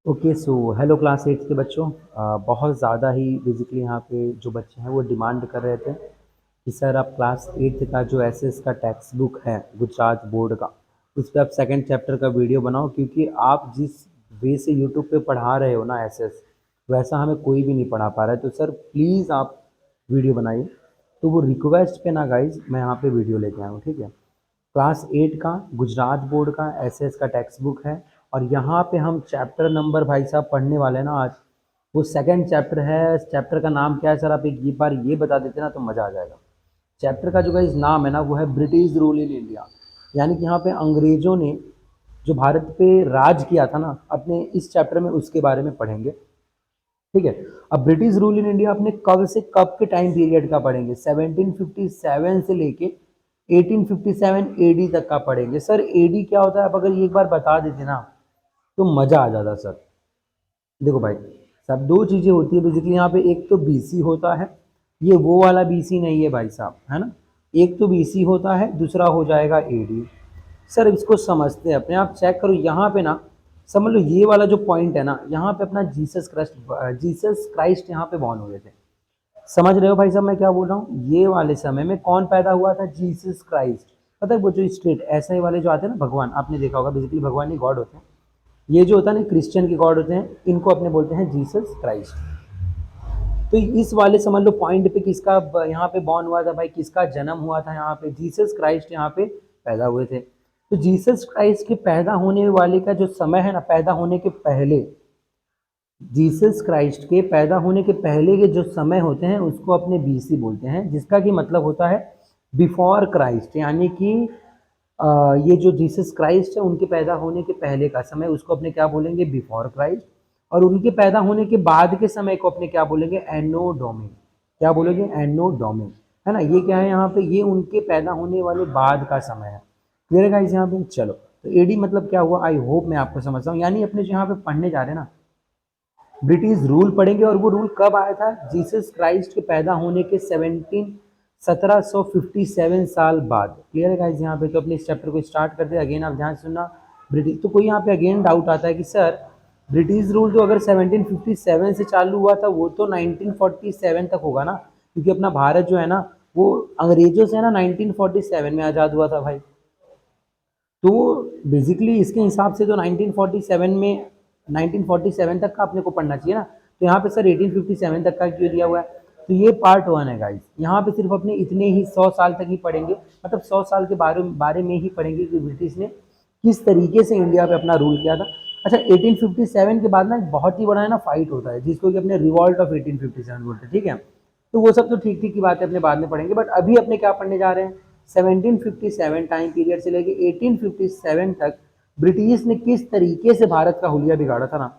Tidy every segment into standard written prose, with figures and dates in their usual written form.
Okay so hello class 8 के बच्चों। बहुत ज़्यादा ही बेसिकली यहाँ पे जो बच्चे हैं वो डिमांड कर रहे थे कि सर आप क्लास 8 का जो एसएस का टेक्स्ट बुक है गुजरात बोर्ड का, उस पर आप सेकंड चैप्टर का वीडियो बनाओ, क्योंकि आप जिस वे से यूट्यूब पे पढ़ा रहे हो ना एसएस, वैसा हमें कोई भी नहीं पढ़ा पा रहा है। तो सर प्लीज़ आप वीडियो बनाइए। तो वो रिक्वेस्ट पे ना गाइज मैं यहाँ पे वीडियो लेके आया हूँ, ठीक है। क्लास 8 का गुजरात बोर्ड का एसएस का टेक्स्ट बुक है, और यहाँ पे हम चैप्टर नंबर भाई साहब पढ़ने वाले हैं ना आज। वो सेकंड चैप्टर है। चैप्टर का नाम क्या है सर, आप एक ये बार ये बता देते ना तो मज़ा आ जाएगा। चैप्टर का जो गाइस नाम है ना वो है ब्रिटिश रूल इन इंडिया। यानी कि यहाँ पे अंग्रेज़ों ने जो भारत पे राज किया था ना, अपने इस चैप्टर में उसके बारे में पढ़ेंगे, ठीक है। अब ब्रिटिश रूल इन इंडिया अपने कब से कब के टाइम पीरियड का पढ़ेंगे, 1757 से लेके 1857 एडी तक का पढ़ेंगे। सर एडी क्या होता है, आप अगर ये एक बार बता देते ना तो मज़ा आ जाता सर। देखो भाई, सब दो चीज़ें होती है बेसिकली यहाँ पे। एक तो बीसी होता है, ये वो वाला बीसी नहीं है भाई साहब, है ना। एक तो बीसी होता है, दूसरा हो जाएगा एडी। सर इसको समझते हैं अपने आप, चेक करो यहाँ पे ना। समझ लो ये वाला जो पॉइंट है ना, यहाँ पे अपना जीसस क्राइस्ट यहाँ पे बॉर्न हुए थे। समझ रहे हो भाई साहब मैं क्या बोल रहा हूँ। ये वाले समय में कौन पैदा हुआ था, जीसस क्राइस्ट। पता है वो जो स्ट्रेट ऐसे वाले जो आते हैं ना भगवान, आपने देखा होगा बेसिकली भगवान ही गॉड होते हैं। ये जो होता है ना क्रिश्चियन के गॉड होते हैं, इनको अपने बोलते हैं जीसस क्राइस्ट। तो इस वाले समझ लो पॉइंट पे किसका यहाँ पे बॉर्न हुआ था भाई, किसका जन्म हुआ था यहाँ पे, जीसस क्राइस्ट यहाँ पे पैदा हुए थे। तो जीसस क्राइस्ट के पैदा होने वाले का जो समय है ना, पैदा होने के पहले, जीसस क्राइस्ट के पैदा होने के पहले के जो समय होते हैं उसको अपने बीसी बोलते हैं, जिसका कि मतलब होता है बिफोर क्राइस्ट। यानी कि ये जो जीसस क्राइस्ट है उनके पैदा होने के पहले का समय, उसको अपने क्या बोलेंगे, बिफोर क्राइस्ट। और उनके पैदा होने के बाद के समय को अपने क्या बोलेंगे, एनो डोमिन। क्या बोलेंगे, एनो डोमिन, है ना। ये क्या है यहाँ पे, ये उनके पैदा होने वाले बाद का समय है। क्लियर है गाइस यहाँ पे। चलो तो एडी मतलब क्या हुआ, आई होप मैं आपको समझता हूँ। यानी अपने जो यहाँ पे पढ़ने जा रहे हैं ना, ब्रिटिश रूल पढ़ेंगे, और वो रूल कब आया था, जीसस क्राइस्ट के पैदा होने के 1757 साल बाद। क्लियर है गाइस यहाँ पे। तो अपने इस चैप्टर को स्टार्ट करते हैं। अगेन आप ध्यान से सुनना। ब्रिटिश, तो कोई यहाँ पे अगेन डाउट आता है कि सर ब्रिटिश रूल जो अगर 1757 से चालू हुआ था वो तो 1947 तक होगा ना, क्योंकि अपना भारत जो है ना वो अंग्रेजों से ना 1947 में आज़ाद हुआ था भाई। तो बेसिकली इसके हिसाब से तो 1947 में 1947 तक का अपने को पढ़ना चाहिए ना। तो यहाँ पे सर 1857 तक का क्यों दिया हुआ है। तो ये पार्ट वन है गाइस। यहाँ पे सिर्फ अपने इतने ही 100 साल तक ही पढ़ेंगे, मतलब 100 साल के बारे में ही पढ़ेंगे कि ब्रिटिश ने किस तरीके से इंडिया पे अपना रूल किया था। अच्छा 1857 के बाद ना एक बहुत ही बड़ा है ना फाइट होता है, जिसको कि अपने रिवॉल्ट ऑफ 1857 बोलते हैं, ठीक है। तो वो सब तो ठीक ठीक की बात है, अपने बाद में पढ़ेंगे। बट अभी अपने क्या पढ़ने जा रहे हैं, 1757 टाइम पीरियड से लेके 1857 तक ब्रिटिश ने किस तरीके से भारत का हुलिया बिगाड़ा था ना,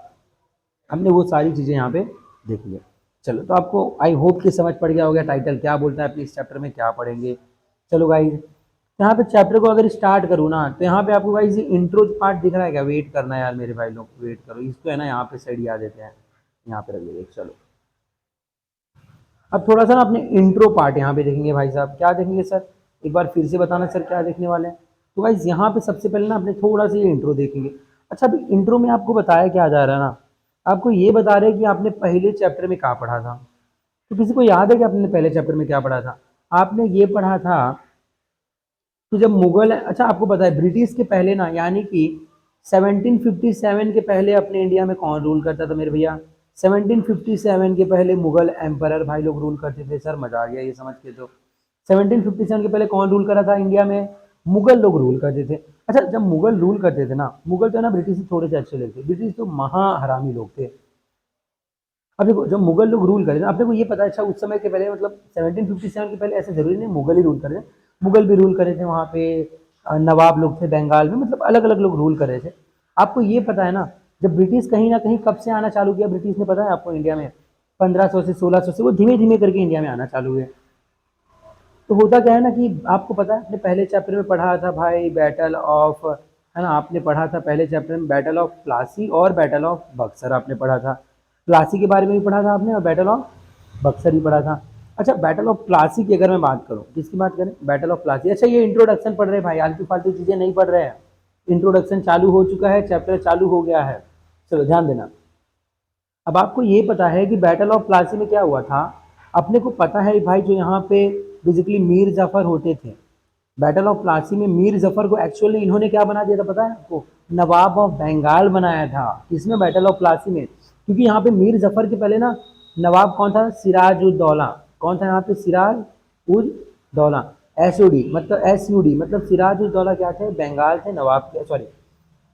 हमने वो सारी चीज़ें यहाँ पे देख लिया। चलो तो आपको आई होप कि समझ पड़ गया हो गया टाइटल क्या बोलता है, अपने इस चैप्टर में क्या पढ़ेंगे। चलो गाइज, यहाँ पे चैप्टर को अगर स्टार्ट करूँ ना, तो यहाँ पे आपको गाइज इंट्रो पार्ट दिख रहा है क्या, वेट करना है यार मेरे भाई लोग, वेट करो इसको, है ना यहाँ पे साइड आ देते हैं, यहाँ पे रख देंगे। चलो अब थोड़ा सा ना अपने इंट्रो पार्ट यहाँ पे देखेंगे भाई साहब। क्या देखेंगे सर, एक बार फिर से बताना सर क्या देखने वाले हैं। तो गाइज यहाँ पे सबसे पहले ना अपने थोड़ा सा ये इंट्रो देखेंगे। अच्छा अभी इंट्रो में आपको बताया क्या जा रहा है ना, आपको ये बता रहे हैं कि आपने पहले चैप्टर में क्या पढ़ा था। तो किसी को याद है कि आपने पहले चैप्टर में क्या पढ़ा था। आपने ये पढ़ा था कि जब मुगल, अच्छा आपको पता है ब्रिटिश के पहले ना, यानी कि 1757 के पहले अपने इंडिया में कौन रूल करता था मेरे भैया, 1757 के पहले मुगल एम्परर भाई लोग रूल करते थे। सर मजा आ गया ये समझ के। तो 1757 के पहले कौन रूल करा था इंडिया में, मुगल लोग रूल करते थे। अच्छा जब मुगल रूल करते थे ना, मुगल तो है ना ब्रिटिश से थोड़े से अच्छे लगते, ब्रिटिश तो महा हरामी लोग थे। अब देखो जब मुगल लोग रूल करे ना, अपने को ये पता है, अच्छा उस समय के पहले मतलब 1757 के पहले ऐसे जरूरी नहीं मुगल ही रूल करे थे, मुगल भी रूल करे थे वहाँ पे। नवाब लोग थे बंगाल में, मतलब अलग अलग लोग रूल कर रहे थे। आपको ये पता है ना, जब ब्रिटिश कहीं ना कहीं कब से आना चालू किया ब्रिटिश ने, पता है आपको इंडिया में 1500 से 1600 से वो धीमे धीमे करके इंडिया में आना चालू हुए। तो होता क्या है ना कि आपको पता है, आपने पहले चैप्टर में पढ़ा था भाई बैटल ऑफ, है ना, आपने पढ़ा था पहले चैप्टर में बैटल ऑफ प्लासी और बैटल ऑफ बक्सर आपने पढ़ा था। प्लासी के बारे में भी पढ़ा था आपने, और बैटल ऑफ बक्सर भी पढ़ा था। अच्छा बैटल ऑफ प्लासी की अगर मैं बात करूँ, किसकी बात करें, बैटल ऑफ प्लासी। अच्छा ये इंट्रोडक्शन पढ़ रहे हैं भाई, आलतू फालतू चीज़ें नहीं पढ़ रहे हैं। इंट्रोडक्शन चालू हो चुका है, चैप्टर चालू हो गया है। चलो ध्यान देना। अब आपको ये पता है कि बैटल ऑफ प्लासी में क्या हुआ था। अपने को पता है भाई जो यहाँ पे बेसिकली मीर जफर होते थे, बैटल ऑफ प्लासी में मीर जफर को एक्चुअली इन्होंने क्या बना दिया था पता है आपको? नवाब ऑफ बंगाल बनाया था। इसमें बैटल ऑफ प्लासी में, क्योंकि यहाँ पे मीर जफर के पहले ना नवाब कौन था? सिराज उद दौला। कौन था यहाँ पे? सिराज उद दौला। एसओडी मतलब एसयूडी मतलब सिराज उद दौला क्या थे? बंगाल थे नवाब के, सॉरी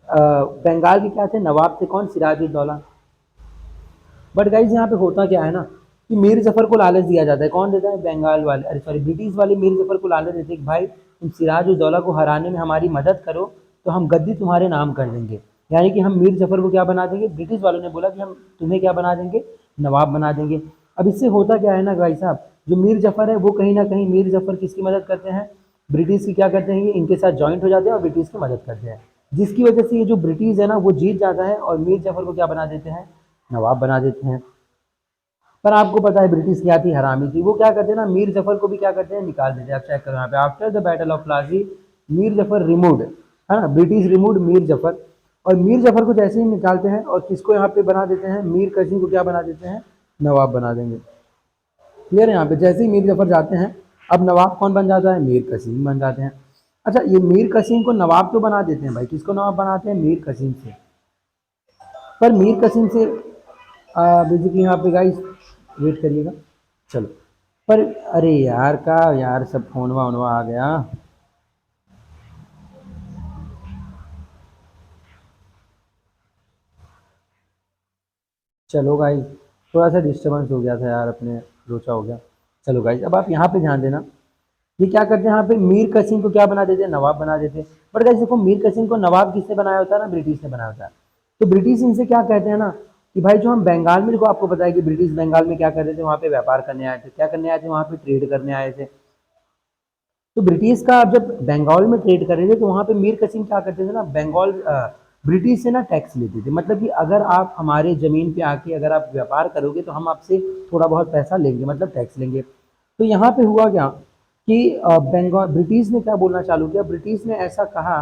बंगाल के क्या थे? नवाब थे। कौन? सिराज उद दौला। बट गाइज यहाँ पे होता क्या है ना कि मीर जफर को लालच दिया जाता है। कौन देता है? बंगाल वाले, अरे सॉरी ब्रिटिश वाले मीर जफर को लालच देते हैं कि भाई तुम सिराज उद दौला को हराने में हमारी मदद करो तो हम गद्दी तुम्हारे नाम कर देंगे, यानी कि हम मीर जफर को क्या बना देंगे? ब्रिटिश वालों ने बोला कि हम तुम्हें क्या बना देंगे? नवाब बना देंगे। अब इससे होता क्या है ना भाई साहब, जो मीर जफर है वो कहीं ना कहीं मीर जफर किसकी मदद करते हैं? ब्रिटिश की क्या करते हैं? ये इनके साथ ज्वाइंट हो जाते हैं और ब्रिटिश की मदद करते हैं, जिसकी वजह से ये जो ब्रिटिश है ना वो जीत जाता है और मीर जफर को क्या बना देते हैं? नवाब बना देते हैं। पर आपको पता है ब्रिटिश क्या थी? हरामी थी। वो क्या करते हैं ना, मीर जफर को भी क्या करते हैं? निकाल देते हैं। आप चेक करो यहाँ पे, after the battle of Plassey Mir Zafar removed, है ना, ब्रिटिश रिमूव्ड मीर जफर। और मीर जफर को जैसे ही निकालते हैं और किसको यहाँ पे बना देते हैं? मीर कसीम को क्या बना देते हैं? नवाब बना देंगे। क्लियर है? यहाँ पे जैसे ही मीर जफर जाते हैं अब नवाब कौन बन जाता है? मीर कसीम बन जाते हैं। अच्छा, ये मीर कसीम को नवाब तो बना देते हैं भाई, किसको नवाब बनाते हैं? मीर कसीम से। पर मीर कसीम से बेसिकली यहाँ पे गाइस वेट करिएगा। चलो, पर अरे यार का यार सब फोनवा वोनवा आ गया। चलो गाइस, थोड़ा सा डिस्टर्बेंस हो गया था यार, अपने लोचा हो गया। चलो गाइस, अब आप यहाँ पे ध्यान देना, ये क्या करते हैं यहाँ पे? मीर कसीम को क्या बना देते हैं? नवाब बना देते हैं। बट गाइस देखो, मीर कसीम को नवाब किसने बनाया होता है ना? ब्रिटिश ने बनाया होता है। तो ब्रिटिश इनसे क्या कहते हैं ना कि भाई जो हम बंगाल में, देखो आपको पता है कि ब्रिटिश बंगाल में क्या करते थे? वहाँ पे व्यापार करने आए थे। क्या करने आए थे? वहाँ पे ट्रेड करने आए थे। तो ब्रिटिश का अब जब बंगाल में ट्रेड कर रहे थे तो वहाँ पे मीर कसीम क्या करते थे ना, बंगाल ब्रिटिश से ना टैक्स लेते थे। मतलब कि अगर आप हमारे ज़मीन पे आके अगर आप व्यापार करोगे तो हम आपसे थोड़ा बहुत पैसा लेंगे, मतलब टैक्स लेंगे। तो यहाँ पे हुआ क्या कि बंगाल ब्रिटिश ने क्या बोलना चालू किया? ब्रिटिश ने ऐसा कहा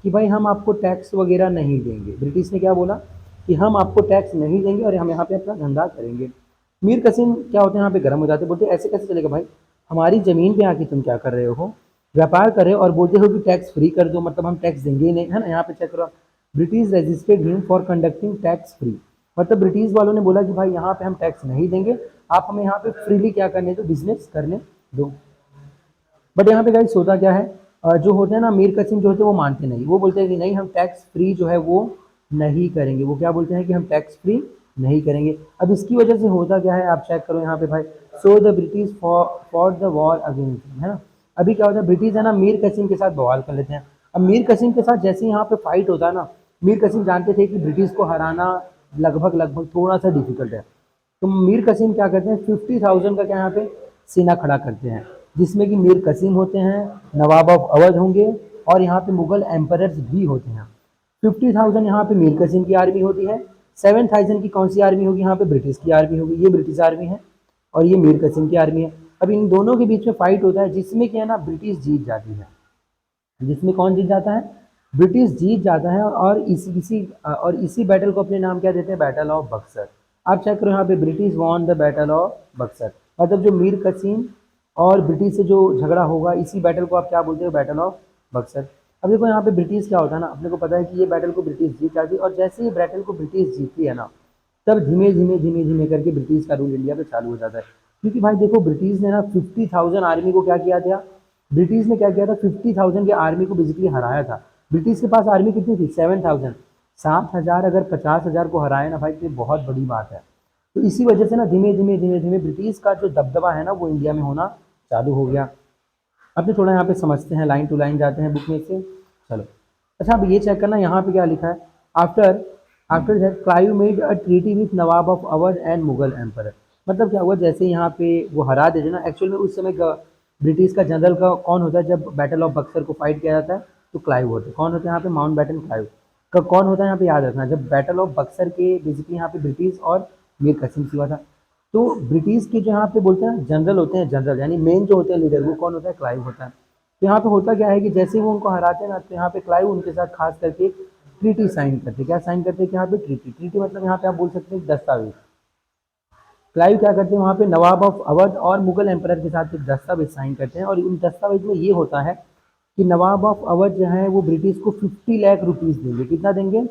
कि भाई हम आपको टैक्स वगैरह नहीं देंगे। ब्रिटिश ने क्या बोला कि हम आपको टैक्स नहीं देंगे और हम यहाँ पे अपना धंधा करेंगे। मीर कसीम क्या होते हैं यहाँ पे गर्म हो जाते, बोलते ऐसे कैसे चलेगा भाई, हमारी ज़मीन पे आके तुम क्या कर रहे हो? व्यापार कर रहे हो और बोलते हो कि टैक्स फ्री कर दो, मतलब हम टैक्स देंगे ही नहीं, है ना। यहाँ पे चेक करो, British registered him for conducting tax free. मतलब ब्रिटिश वालों ने बोला कि भाई यहाँ पे हम टैक्स नहीं देंगे, आप हमें यहाँ पे फ्रीली क्या करने दो? बिजनेस करने दो। बट यहाँ पे गाइस होता क्या है, जो होते हैं ना मीर कसीम जो होते हैं वो मानते नहीं। वो बोलते हैं कि नहीं, हम टैक्स फ्री जो है वो नहीं करेंगे। वो क्या बोलते हैं कि हम टैक्स फ्री नहीं करेंगे। अब इसकी वजह से होता क्या है, आप चेक करो यहाँ पे भाई, so the British for the war against, है ना। अभी क्या होता है, ब्रिटिश है ना मीर कसीम के साथ बवाल कर लेते हैं। अब मीर कसीम के साथ जैसे ही यहाँ पे फाइट होता है ना, मीर कसीम जानते थे कि ब्रिटिश को हराना लगभग लगभग थोड़ा सा डिफिकल्ट है। तो मीर कसीम क्या करते हैं, 50,000 का क्या यहाँ पे सेना खड़ा करते हैं, जिसमें कि मीर कसीम होते हैं, नवाब ऑफ अवध होंगे और यहाँ पे मुगल एम्परर्स भी होते हैं। 50,000 यहाँ पे मीर कसीम की आर्मी होती है। 7,000 की कौन सी आर्मी होगी? यहाँ पे ब्रिटिश की आर्मी होगी। ये ब्रिटिश आर्मी है और ये मीर कसीम की आर्मी है। अब इन दोनों के बीच में फाइट होता है, जिसमें क्या है ना, ब्रिटिश जीत जाती है। जिसमें कौन जीत जाता है? ब्रिटिश जीत जाता है। और इसी बैटल को अपने नाम क्या देते हैं? Battle of Buxar. आप चेक करो यहाँ पे, British won the battle of Buxar. मतलब जो मीर कसीम और ब्रिटिश से जो झगड़ा होगा, इसी बैटल को आप क्या बोलते हो? Battle of Buxar. अब देखो यहाँ पे ब्रिटिश क्या होता है ना, अपने को पता है कि ये बैटल को ब्रिटिश जीत जाती है और जैसे ही बैटल को ब्रिटिश जीतती है ना, तब धीमे धीमे धीमे धीमे करके ब्रिटिश का रूल इंडिया पे चालू हो जाता है। क्योंकि भाई देखो, ब्रिटिश ने ना 50,000 आर्मी को क्या किया था? ब्रिटिश ने क्या किया था? 50,000 की आर्मी को बेसिकली हराया था। ब्रिटिश के पास आर्मी कितनी थी? 7,000। 7,000 अगर 50,000 को हराए ना भाई, तो ये बहुत बड़ी बात है। तो इसी वजह से ना धीमे धीमे धीमे धीमे ब्रिटिश का जो दबदबा है ना वो इंडिया में होना चालू हो गया। अब तो थोड़ा यहाँ पे समझते हैं, लाइन टू लाइन जाते हैं बुक में से। चलो, अच्छा अब ये चेक करना, यहाँ पे क्या लिखा है, after after that Clive made a treaty with Nawab of Awadh and Mughal emperor. मतलब क्या हुआ, जैसे यहाँ पे वो हरा देते ना, एक्चुअल में उस समय ब्रिटिश का जनरल का कौन होता है? जब बैटल ऑफ बक्सर को फाइट किया जाता है तो क्लाइव होते हैं। कौन होते हैं यहाँ पे? Mountbatten Clive. का कौन होता है यहाँ पे? याद रखना, जब बैटल ऑफ बक्सर के बेसिकली यहाँ पे ब्रिटिश और मीर कसीम से हुआ था। तो ब्रिटिश के जो यहाँ पे बोलते हैं जनरल होते हैं, जनरल यानी मेन जो होते हैं लीडर, वो कौन होता है? क्लाइव होता है। तो यहाँ पे होता क्या है कि जैसे वो उनको हराते हैं ना, तो यहाँ पे क्लाइव उनके साथ खास करके ट्रीटी साइन करते हैं। क्या साइन करते हैं कि यहाँ पे ट्रीटी, ट्रीटी मतलब यहाँ पे आप बोल सकते हैं एक दस्तावेज। क्लाइव क्या करते हैं वहाँ पे नवाब ऑफ अवध और मुगल एम्परर के साथ एक दस्तावेज साइन करते हैं, और इन दस्तावेज में ये होता है कि नवाब ऑफ अवध जो है वो ब्रिटिश को 50 लाख रुपीज़ देंगे। कितना देंगे?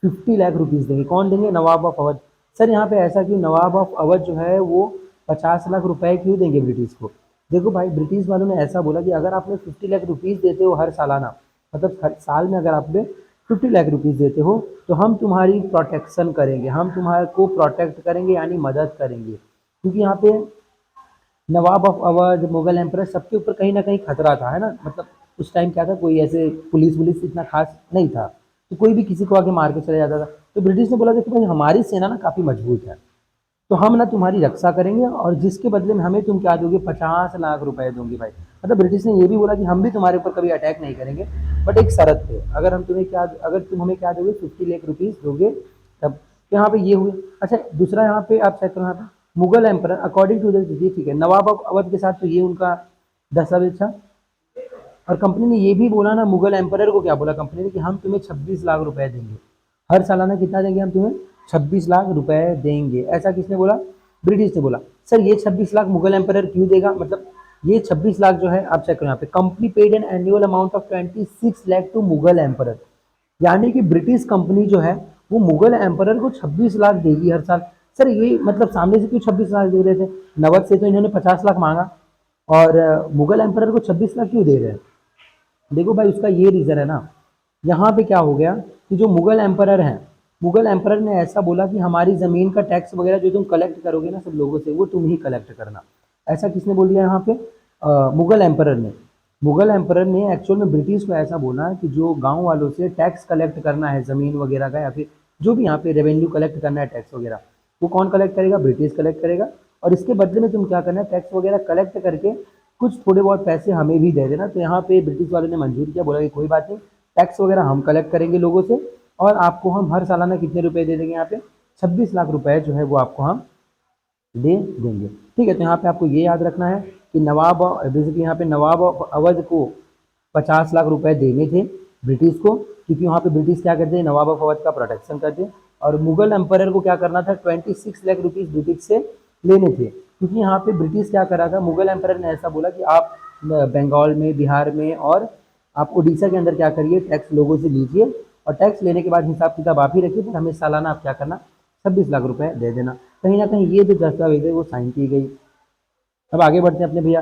50 लाख रुपीज़ देंगे। कौन देंगे? नवाब ऑफ अवध। सर यहाँ पे ऐसा क्यों? नवाब ऑफ अवध जो है वो 50 लाख रुपए क्यों देंगे ब्रिटिश को? देखो भाई, ब्रिटिश वालों ने ऐसा बोला कि अगर आपने 50 लाख रुपीज़ देते हो हर सालाना, मतलब हर साल में अगर आपने 50 लाख रुपीज़ देते हो तो हम तुम्हारी प्रोटेक्शन करेंगे, हम तुम्हारे को प्रोटेक्ट करेंगे यानी मदद करेंगे। क्योंकि यहाँ पे नवाब ऑफ अवध, मुगल एम्परर, सबके ऊपर कहीं ना कहीं खतरा था, है ना। मतलब उस टाइम क्या था, कोई ऐसे पुलिस वुलिस इतना खास नहीं था, तो कोई भी किसी को आके मार के चला जाता था। तो ब्रिटिश ने बोला देखो भाई, हमारी सेना ना काफ़ी मजबूत है, तो हम ना तुम्हारी रक्षा करेंगे और जिसके बदले में हमें तुम क्या दोगे? 50 लाख रुपए दोगे भाई। मतलब ब्रिटिश ने ये भी बोला कि हम भी तुम्हारे ऊपर कभी अटैक नहीं करेंगे, बट एक शर्त पे, अगर तुम हमें क्या दोगे? 50 लाख रुपीज़ दोगे तब। तो यहाँ पे ये हुए। अच्छा, दूसरा यहाँ पे आप चेक करो, यहाँ पे Mughal emperor according to the, ठीक है, नवाब ऑफ अवध के साथ तो ये उनका दस्तावेज था। और कंपनी ने ये भी बोला ना, मुगल एम्पर को क्या बोला कंपनी ने कि हम तुम्हें 26 लाख रुपए देंगे, हर सालाना कितना देंगे हम तुम्हें? 26 लाख रुपए देंगे। ऐसा किसने बोला? ब्रिटिश ने बोला। सर ये 26 लाख मुगल एम्पर क्यों देगा? मतलब ये 26 लाख जो है, आप चेक करो यहाँ पे, company paid an annual amount of 26 lakh to Mughal emperor, यानी कि ब्रिटिश कंपनी जो है वो मुगल एम्पर को 26 लाख देगी हर साल। सर ये मतलब सामने से क्यों 26 लाख दे रहे थे? नवद से तो इन्होंने 50 लाख मांगा, और मुगल एम्पर को 26 लाख क्यों दे रहे हैं? देखो भाई, उसका ये रीज़न है ना, यहाँ पे क्या हो गया कि जो मुगल एम्परर हैं, मुगल एम्परर ने ऐसा बोला कि हमारी ज़मीन का टैक्स वगैरह जो तुम कलेक्ट करोगे ना सब लोगों से, वो तुम ही कलेक्ट करना। ऐसा किसने बोल दिया यहाँ पे? मुगल एम्परर ने। मुगल एम्परर ने एक्चुअल में ब्रिटिश को ऐसा बोला कि जो गांव वालों से टैक्स कलेक्ट करना है ज़मीन वगैरह का, या फिर जो भी यहाँ पे रेवेन्यू कलेक्ट करना है टैक्स वगैरह, वो कौन कलेक्ट करेगा? ब्रिटिश कलेक्ट करेगा। और इसके बदले में तुम क्या करना है? टैक्स वगैरह कलेक्ट करके कुछ थोड़े बहुत पैसे हमें भी दे देना। तो यहाँ पे ब्रिटिश वालों ने मंजूर किया, बोला कि कोई बात नहीं, टैक्स वगैरह हम कलेक्ट करेंगे लोगों से, और आपको हम हर सालाना कितने रुपए दे देंगे? यहाँ पे 26 लाख रुपए जो है वो आपको हम दे देंगे। ठीक है, तो यहाँ पे आपको ये याद रखना है कि नवाब, बेसिकली यहाँ पे नवाब अवध को 50 लाख रुपए देने थे ब्रिटिश को, क्योंकि वहाँ पे ब्रिटिश क्या करते हैं? नवाब ऑफ अवध का प्रोटेक्शन करते हैं। और मुगल एम्पायर को क्या करना था? 26 लाख रुपीज़ ब्रिटिश से लेने थे, क्योंकि यहाँ पे ब्रिटिश क्या करा था? मुगल एम्पायर ने ऐसा बोला कि आप बंगाल में, बिहार में और आप उड़ीसा के अंदर क्या करिए? टैक्स लोगों से लीजिए, और टैक्स लेने के बाद हिसाब किताब आप ही रखिए, फिर हमें सालाना आप क्या करना? 26 लाख रुपए दे देना। कहीं ना कहीं ये जो दस्तावेज है वो साइन की गई। अब आगे बढ़ते हैं अपने भैया।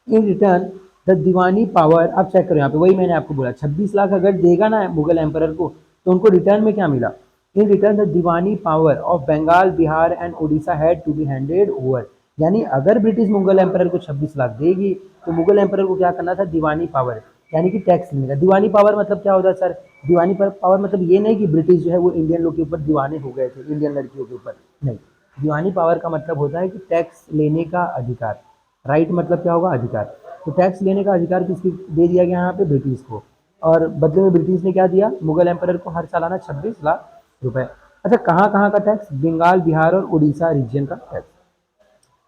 इन रिटर्न द दीवानी पावर, अब चेक करो यहाँ पे, वही मैंने आपको बोला 26 लाख अगर देगा ना मुगल एम्पर को, तो उनको रिटर्न में क्या मिला? In return the Diwani power of Bengal, Bihar and Orissa had to be handed over. यानी अगर ब्रिटिश मुगल एम्पर को 26 लाख देगी तो मुगल एम्पर को क्या करना था? दीवानी पावर, यानी कि टैक्स लेने का। दीवानी पावर मतलब क्या होता है सर? दीवानी पावर मतलब ये नहीं कि ब्रिटिश जो है वो इंडियन लोग के ऊपर दीवाने हो गए थे, इंडियन लड़कियों के ऊपर, नहीं। दीवानी पावर का मतलब होता है कि टैक्स लेने का अधिकार। राइट मतलब क्या होगा? अधिकार। तो टैक्स लेने का अधिकार किसको दे दिया गया यहाँ पे? ब्रिटिश को। और बदले में ब्रिटिश ने क्या दिया? मुगल एम्पायर को हर सालाना 26 लाख रुपए। अच्छा, कहाँ कहाँ का टैक्स? बंगाल, बिहार और उड़ीसा रीजन का टैक्स।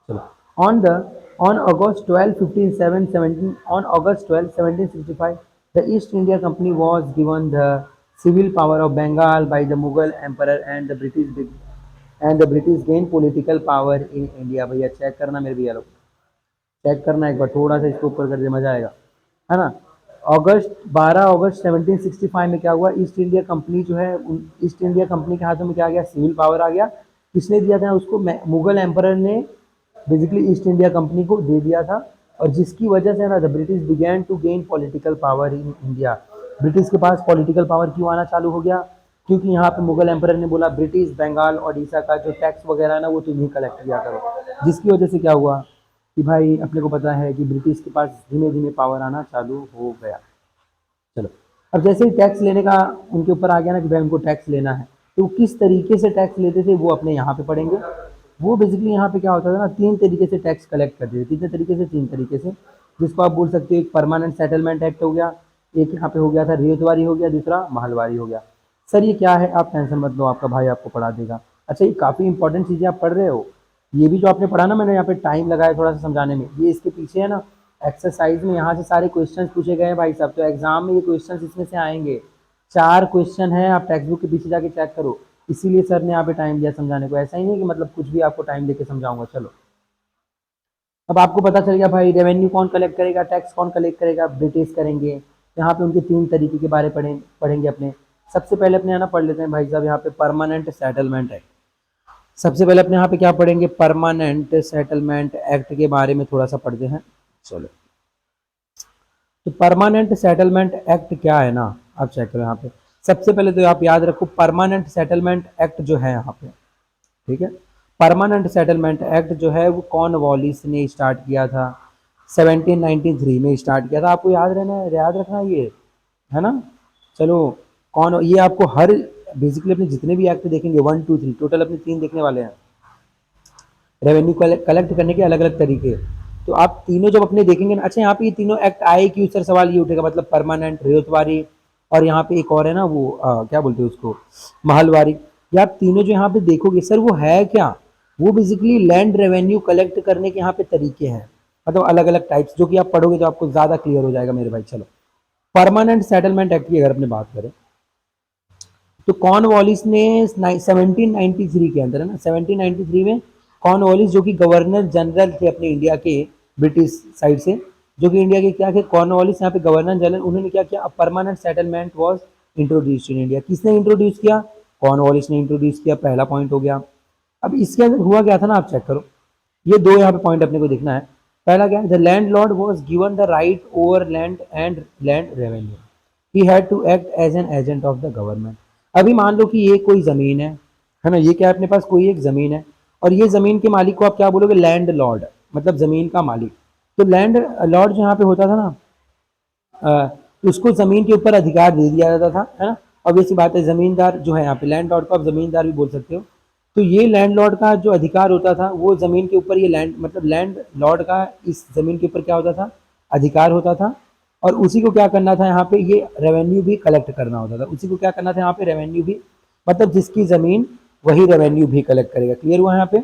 चलो, on the on August 12, 17 on August 12, 1765, the East India Company was given the civil power of Bengal by the Mughal Emperor, and the British gained political power in India। भैया check करना मेरे भैया लोग, check करना एक बार, थोड़ा सा इसको ऊपर कर दे, मजा आएगा, है ना। 12 अगस्त 1765 में क्या हुआ? ईस्ट इंडिया कंपनी जो है, ईस्ट इंडिया कंपनी के हाथों में क्या आ गया? सिविल पावर आ गया। किसने दिया था उसको? मुगल एम्परर ने बेसिकली ईस्ट इंडिया कंपनी को दे दिया था, और जिसकी वजह से ना the British began to gain political power in India. British के पास पॉलिटिकल पावर क्यों आना चालू हो गया? क्योंकि यहाँ पे मुगल एम्परर ने बोला ब्रिटिश बंगाल ओडिशा का जो टैक्स वगैरह है ना वो तुम ही कलेक्ट किया करो, जिसकी वजह से क्या हुआ कि भाई अपने को पता है कि ब्रिटिश के पास धीमे धीमे पावर आना चालू हो गया। चलो, अब जैसे ही टैक्स लेने का उनके ऊपर आ गया ना कि भाई उनको टैक्स लेना है, तो किस तरीके से टैक्स लेते थे वो अपने यहाँ पे पढ़ेंगे। वो बेसिकली यहाँ पे क्या होता था ना, 3 तरीके से टैक्स कलेक्ट करते थे। कितने तरीके से? 3 तरीके से, जिसको आप बोल सकते हो एक परमानेंट सेटलमेंट एक्ट हो गया, एक यहाँ पे हो गया था रेतवारी हो गया, दूसरा महलवारी हो गया। सर ये क्या है? आप टेंशन मत लो, आपका भाई आपको पढ़ा देगा। अच्छा, ये काफ़ी इंपॉर्टेंट चीज़ें आप पढ़ रहे हो। ये भी जो आपने पढ़ा ना, मैंने यहाँ पे टाइम लगाया थोड़ा सा समझाने में, ये इसके पीछे है ना एक्सरसाइज में यहाँ से सारे क्वेश्चंस पूछे गए हैं भाई साहब, तो एग्जाम में ये क्वेश्चंस इसमें से आएंगे। 4 क्वेश्चन है, आप टेक्स्ट बुक के पीछे जाके चेक करो। इसीलिए सर ने यहाँ पे टाइम दिया समझाने को, ऐसा ही नहीं कि मतलब कुछ भी आपको टाइम देके समझाऊंगा। चलो अब आपको पता चल गया भाई रेवेन्यू कौन कलेक्ट करेगा, टैक्स कौन कलेक्ट करेगा, ब्रिटिश करेंगे। यहाँ पे उनके 3 तरीके के बारे पढ़ेंगे अपने। सबसे पहले अपने यहाँ पढ़ लेते हैं भाई साहब, यहाँ पे परमानेंट सेटलमेंट एक्ट। सबसे पहले अपने यहाँ पे क्या पढ़ेंगे, परमानेंट सेटलमेंट एक्ट के बारे में थोड़ा सा पढ़ते हैं। चलो तो परमानेंट सेटलमेंट एक्ट क्या है ना, आप चेक करो यहाँ पे। सबसे पहले तो आप याद रखो परमानेंट सेटलमेंट एक्ट जो है यहाँ पे, ठीक है। परमानेंट सेटलमेंट एक्ट जो है वो कॉर्नवालिस ने स्टार्ट किया था, 1793 में स्टार्ट किया था। आपको याद रखना ये है ना। चलो कौन ये आपको हर बेसिकली अपने जितने भी एक्ट देखेंगे 1 2 3 टोटल अपने 3 देखने वाले हैं। रेवेन्यू कलेक्ट करने के अलग अलग तरीके, तो आप तीनों जब अपने देखेंगे ना। अच्छा यहाँ पे ये तीनों एक्ट आए क्यों सर, सवाल ये उठेगा। मतलब परमानेंट, रेतवारी और यहाँ पे एक और है ना वो क्या बोलते हैं उसको, महलवारी। ये आप तीनों जो यहाँ पे देखोगे सर वो है क्या, वो बेसिकली लैंड रेवेन्यू कलेक्ट करने के यहाँ पे तरीके हैं, मतलब अलग अलग टाइप्स, जो कि आप पढ़ोगे तो आपको ज्यादा क्लियर हो जाएगा मेरे भाई। चलो परमानेंट सेटलमेंट एक्ट की अगर अपने बात करें तो कॉर्नवालिस ने 1793 के अंदर है ना, 1793 में कॉर्नवालिस जो कि गवर्नर जनरल थे अपने इंडिया के, ब्रिटिश साइड से, जो कि इंडिया के क्या थे कॉर्नवालिस यहाँ पे गवर्नर जनरल, उन्होंने क्या किया, permanent settlement was introduced in India. किसने इंट्रोड्यूस किया, कॉर्नवालिस ने इंट्रोड्यूस किया, पहला पॉइंट हो गया। अब इसके अंदर हुआ क्या था ना, आप चेक करो, ये दो यहाँ पे पॉइंट अपने को देखना है। पहला क्या है, the landlord was given the right over land and land revenue, he had to act as an agent of the government. अभी मान लो कि ये कोई ज़मीन है ना, ये क्या है अपने पास कोई एक ज़मीन है, और ये ज़मीन के मालिक को आप क्या बोलोगे, लैंड लॉर्ड, मतलब ज़मीन का मालिक। तो लैंड लॉर्ड जो यहाँ पे होता था ना, उसको ज़मीन के ऊपर अधिकार दे दिया जाता था, है ना। ऑब्वियसली बात है, ज़मींदार जो है यहाँ पे, लैंड लॉर्ड को आप ज़मींदार भी बोल सकते हो। तो ये लैंड लॉर्ड का जो अधिकार होता था वो ज़मीन के ऊपर, ये लैंड मतलब लैंड लॉर्ड का इस ज़मीन के ऊपर क्या होता था, अधिकार होता था। और उसी को क्या करना था यहाँ पे, ये रेवेन्यू भी कलेक्ट करना होता था। उसी को क्या करना था यहाँ पे, रेवेन्यू भी, मतलब जिसकी ज़मीन वही रेवेन्यू भी कलेक्ट करेगा। क्लियर हुआ यहाँ पे।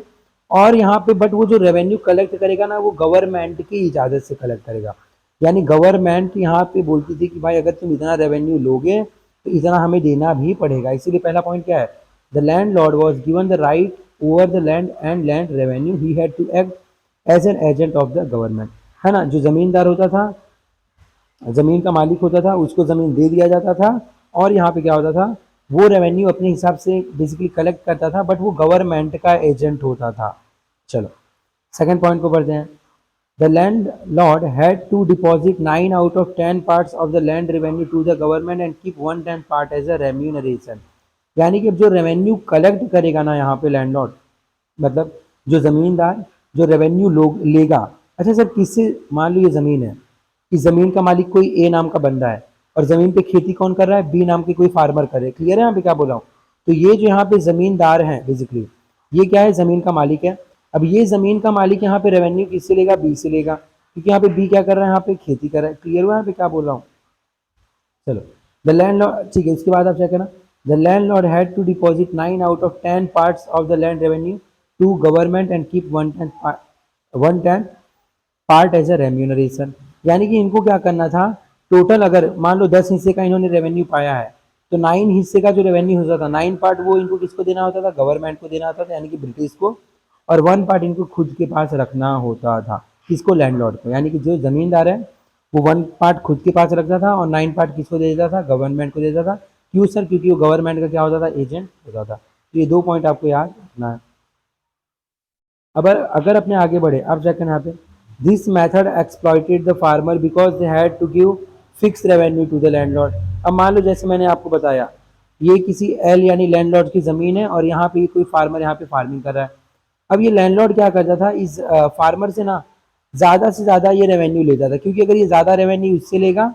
और यहाँ पे बट वो जो रेवेन्यू कलेक्ट करेगा ना, वो गवर्नमेंट की इजाज़त से कलेक्ट करेगा। यानी गवर्नमेंट यहाँ पे बोलती थी कि भाई अगर तुम इतना रेवेन्यू लोगे तो इतना हमें देना भी पड़ेगा। इसीलिए पहला पॉइंट क्या है, the landlord was given the right over the land and land revenue, he had to act as an agent of the government, है ना। जो ज़मींदार होता था, ज़मीन का मालिक होता था, उसको ज़मीन दे दिया जाता था, और यहाँ पे क्या होता था, वो रेवेन्यू अपने हिसाब से बेसिकली कलेक्ट करता था, बट वो गवर्नमेंट का एजेंट होता था। चलो सेकंड पॉइंट को पढ़ते हैं। The landlord had to deposit 9 out of 10 parts of the land revenue to the government and keep 1/10 part as a remuneration. यानी कि जो रेवेन्यू कलेक्ट करेगा ना यहाँ पे लैंड लॉर्ड, मतलब जो ज़मींदार जो रेवेन्यू लोग लेगा। अच्छा सर किससे, मान लो ये ज़मीन है, इस ज़मीन का मालिक कोई ए नाम का बंदा है, और ज़मीन पे खेती कौन कर रहा है, बी नाम के कोई फार्मर कर रहे हैं। क्लियर है यहाँ पे क्या बोला हूँ। तो ये जो यहाँ पे ज़मींदार हैं बेसिकली, ये क्या है, ज़मीन का मालिक है। अब ये ज़मीन का मालिक यहाँ पे रेवेन्यू किससे लेगा, बी से लेगा, क्योंकि यहाँ पे बी क्या कर रहा है, यहाँ पे खेती कर रहा है। क्लियर हुआ यहाँ पे क्या बोल रहा हूँ। चलो द लैंड लॉर्ड, ठीक है, इसके बाद आप क्या करना, the landlord had to deposit 9 out of 10 parts of the land revenue to government and keep 1/10 part as a remuneration. यानी कि इनको क्या करना था, टोटल अगर मान लो 10 हिस्से का इन्होंने रेवेन्यू पाया है, तो 9 हिस्से का जो रेवेन्यू होता था, 9 पार्ट वो इनको किसको देना होता था, गवर्नमेंट को देना होता था, यानी कि ब्रिटिश को। और 1 पार्ट इनको खुद के पास रखना होता था, किसको, लैंडलॉर्ड को। यानी कि जो जमींदार है वो 1 पार्ट खुद के पास रखता था, और 9 पार्ट किसको दे देता था, गवर्नमेंट को दे देता था। क्यों सर, क्योंकि वो गवर्नमेंट का क्या होता था, एजेंट होता था। तो ये 2 पॉइंट आपको याद रखना है। अब अगर अपने आगे बढ़े, आप चेक करना यहाँ पे, this method exploited the farmer because they had to give fix revenue to the landlord. अब मान लो जैसे मैंने आपको बताया, ये किसी एल यानी लैंडलॉर्ड की ज़मीन है, और यहाँ पे कोई फार्मर यहाँ पे फार्मिंग कर रहा है। अब ये लैंडलॉर्ड क्या करता था, इस फार्मर से ना ज़्यादा से ज़्यादा ये रेवेन्यू लेता था, क्योंकि अगर ये ज़्यादा रेवेन्यू इससे लेगा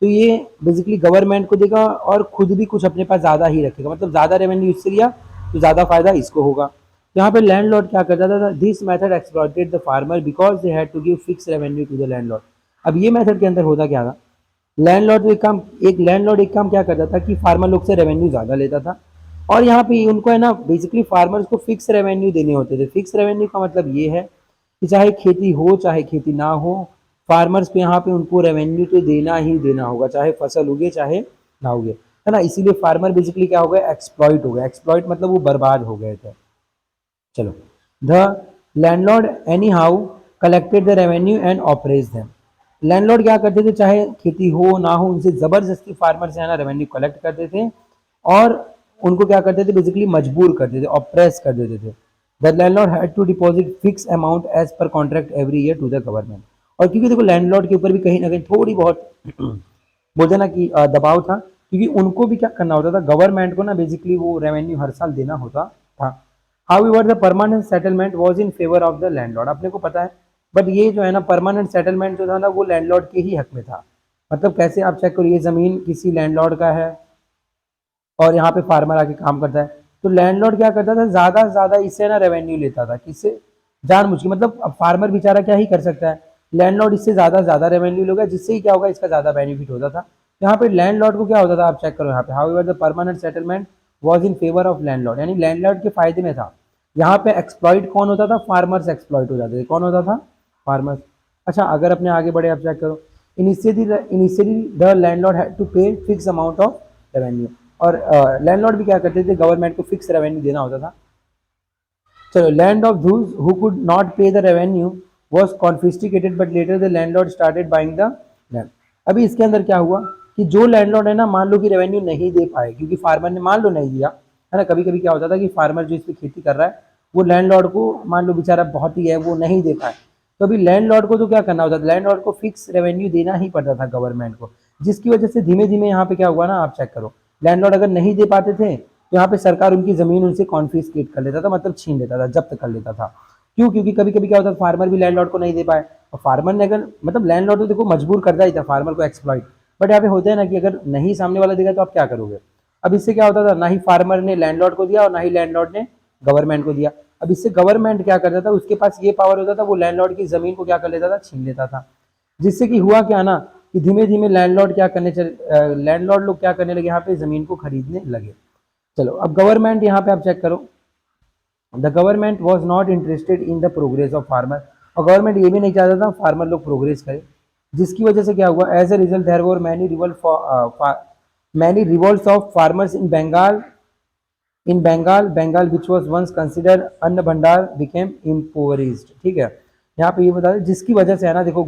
तो ये बेसिकली गवर्नमेंट को देगा, और खुद भी कुछ अपने पास ज़्यादा ही रखेगा। मतलब ज़्यादा रेवेन्यू इससे लिया तो ज़्यादा फायदा इसको होगा। तो यहाँ पे लैंडलॉर्ड क्या करता था, this method exploited the farmer because they had to give fix revenue to the landlord. अब ये मेथड के अंदर होता क्या था, लैंडलॉर्ड एक काम क्या करता था कि फार्मर लोग से रेवेन्यू ज़्यादा लेता था, और यहाँ पे उनको है ना बेसिकली फार्मर्स को फिक्स रेवेन्यू देने होते थे। फिक्स रेवेन्यू का मतलब ये है कि चाहे खेती हो चाहे खेती ना हो, फार्मर्स को यहाँ पे उनको रेवेन्यू तो देना ही देना होगा, चाहे फसल उगे चाहे ना उगे। है ना, इसीलिए फार्मर बेसिकली क्या हो गए, एक्सप्लॉइट हो गए। एक्सप्लॉइट मतलब वो बर्बाद हो गए थे। चलो, the landlord any how collected the revenue and oppressed them. Landlord क्या करते थे, चाहे खेती हो ना हो, उनसे जबरदस्ती फार्मर से है ना रेवेन्यू कलेक्ट करते थे और उनको क्या करते थे, बेसिकली मजबूर करते थे, ऑप्रेस कर देते थे। The landlord had to deposit fix amount as per contract every year to the government. और क्योंकि देखो लैंडलॉर्ड के ऊपर भी कहीं ना कहीं थोड़ी बहुत बोलते ना कि दबाव था, क्योंकि उनको भी क्या करना होता था, गवर्नमेंट को ना बेसिकली वो रेवेन्यू हर साल देना होता था। However the permanent settlement was in favour of the landlord, अपने को पता है। बट ये जो है ना परमानेंट सेटलमेंट जो था ना वो लैंडलॉर्ड के ही हक में था। मतलब कैसे, आप चेक करो, ये जमीन किसी लैंडलॉर्ड का है और यहाँ पे फार्मर आके काम करता है, तो लैंडलॉर्ड क्या करता था, ज्यादा से ज्यादा इससे ना रेवेन्यू लेता था, किससे, जानबूझ के। मतलब अब फार्मर बेचारा क्या ही कर सकता है, लैंडलॉर्ड इससे ज्यादा से ज्यादा रेवेन्यू लेगा, जिससे ही क्या होगा, इसका ज्यादा बेनिफिट होता था। यहाँ पे लैंडलॉर्ड को क्या होता था, आप चेक करो यहाँ पे, however the permanent settlement was in favour of landlord, यानी लैंडलॉर्ड के फायदे में था। यहाँ पे एक्सप्लॉइट कौन होता था, फार्मर्स एक्सप्लॉइट हो जाते थे। कौन होता था, फार्मर्स। अच्छा, अगर अपने आगे बढ़े, आप चेक करो, initially the landlord had to pay fix amount of revenue. और लैंडलॉर्ड भी क्या करते थे, गवर्नमेंट को फिक्स रेवेन्यू देना होता था। चलो, land of those who could not pay the revenue was confiscated but later the landlord started buying the land। अभी इसके अंदर क्या हुआ कि जो लैंडलॉर्ड है ना, मान लो कि रेवेन्यू नहीं दे पाए क्योंकि फार्मर ने मान लो नहीं दिया, है ना। कभी कभी क्या होता था कि फार्मर जो इस पे खेती कर रहा है वो लैंडलॉर्ड को, मान लो बेचारा बहुत ही है, वो नहीं दे पाए, तो अभी लैंडलॉर्ड को तो क्या करना होता था, लैंडलॉर्ड को फिक्स रेवेन्यू देना ही पड़ता था गवर्नमेंट को। जिसकी वजह से धीमे धीमे यहाँ पे क्या हुआ ना, आप चेक करो, लैंडलॉर्ड अगर नहीं दे पाते थे तो यहाँ पे सरकार उनकी जमीन उनसे कॉन्फिस्केट कर लेता था, मतलब छीन लेता था, जब्त कर लेता था। क्यों, क्योंकि कभी कभी क्या होता था, फार्मर भी लैंडलॉर्ड को नहीं दे पाए, और फार्मर ने अगर, मतलब लैंडलॉर्ड तो देखो मजबूर करता ही था फार्मर को एक्सप्लॉइट। बट यहाँ पे होता है ना कि अगर नहीं सामने वाला देगा तो आप क्या करोगे। अब इससे क्या होता था, ना ही फार्मर ने लैंडलॉर्ड को दिया और ना ही लैंडलॉर्ड ने गवर्नमेंट को दिया। अब इससे गवर्नमेंट क्या करता था, उसके पास ये पावर होता था, वो लैंडलॉर्ड की जमीन को क्या कर लेता था, छीन लेता था। जिससे कि हुआ क्या ना, कि धीमे धीमे लैंडलॉर्ड क्या करने लैंडलॉर्ड लोग क्या करने लगे, यहाँ पे जमीन को खरीदने लगे। चलो, अब गवर्नमेंट यहाँ पे आप चेक करो, the government was not interested in the progress of farmer. और गवर्नमेंट ये भी नहीं चाहता था फार्मर लोग प्रोग्रेस करें। जिसकी वजह से क्या हुआ, as a result there were many revolts of farmers in Bengal which was once considered अन्न भंडार बिकेम इम्पोवरिज्ड। ठीक है, यहाँ पे ये बता दें, जिसकी वजह से है ना, देखो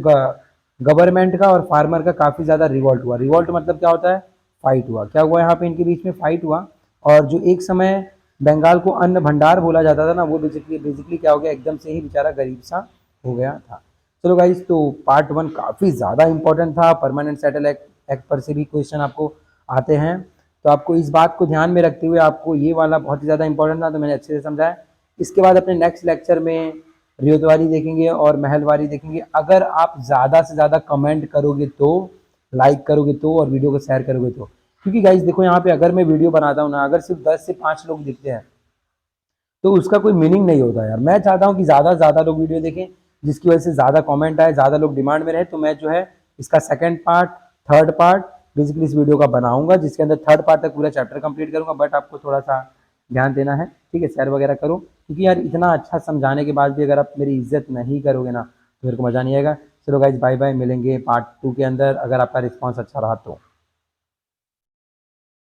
गवर्नमेंट का और फार्मर का काफी ज्यादा रिवोल्ट हुआ। रिवोल्ट मतलब क्या होता है, फाइट हुआ। क्या हुआ, यहाँ पे इनके बीच में फाइट हुआ। और जो एक समय बंगाल को अन्न भंडार बोला जाता था ना, वो बेसिकली क्या हो गया, एकदम से ही बेचारा गरीब सा हो गया था। चलो गाइस, तो पार्ट 1 काफ़ी ज़्यादा इंपॉर्टेंट था। परमानेंट सेटल एक्ट पर से भी क्वेश्चन आपको आते हैं, तो आपको इस बात को ध्यान में रखते हुए, आपको ये वाला बहुत ही ज़्यादा इंपॉर्टेंट था, तो मैंने अच्छे से समझाया। इसके बाद अपने नेक्स्ट लेक्चर में रियोतवारी देखेंगे और महलवारी देखेंगे। अगर आप ज़्यादा से ज़्यादा कमेंट करोगे तो, लाइक करोगे तो, और वीडियो को शेयर करोगे तो, क्योंकि गाइस देखो यहाँ पे अगर मैं वीडियो बनाता हूँ ना, अगर सिर्फ 10 से 5 लोग दिखते हैं तो उसका कोई मीनिंग नहीं होता यार। मैं चाहता हूँ कि ज़्यादा से ज़्यादा लोग वीडियो देखें, जिसकी वजह से ज़्यादा कमेंट आए, ज़्यादा लोग डिमांड में रहे। तो मैं जो है इसका second part, third part basically इस वीडियो का बनाऊंगा, जिसके अंदर थर्ड पार्ट तक पूरा चैप्टर कंप्लीट करूंगा। बट आपको थोड़ा सा ध्यान देना है, ठीक है, शेयर वगैरह करो, क्योंकि यार इतना अच्छा समझाने के बाद भी अगर आप मेरी इज्जत नहीं करोगे ना, तो मेरे को मज़ा नहीं आएगा। चलो गाइज, बाय बाय, मिलेंगे पार्ट 2 के अंदर, अगर आपका रिस्पॉन्स अच्छा रहा तो।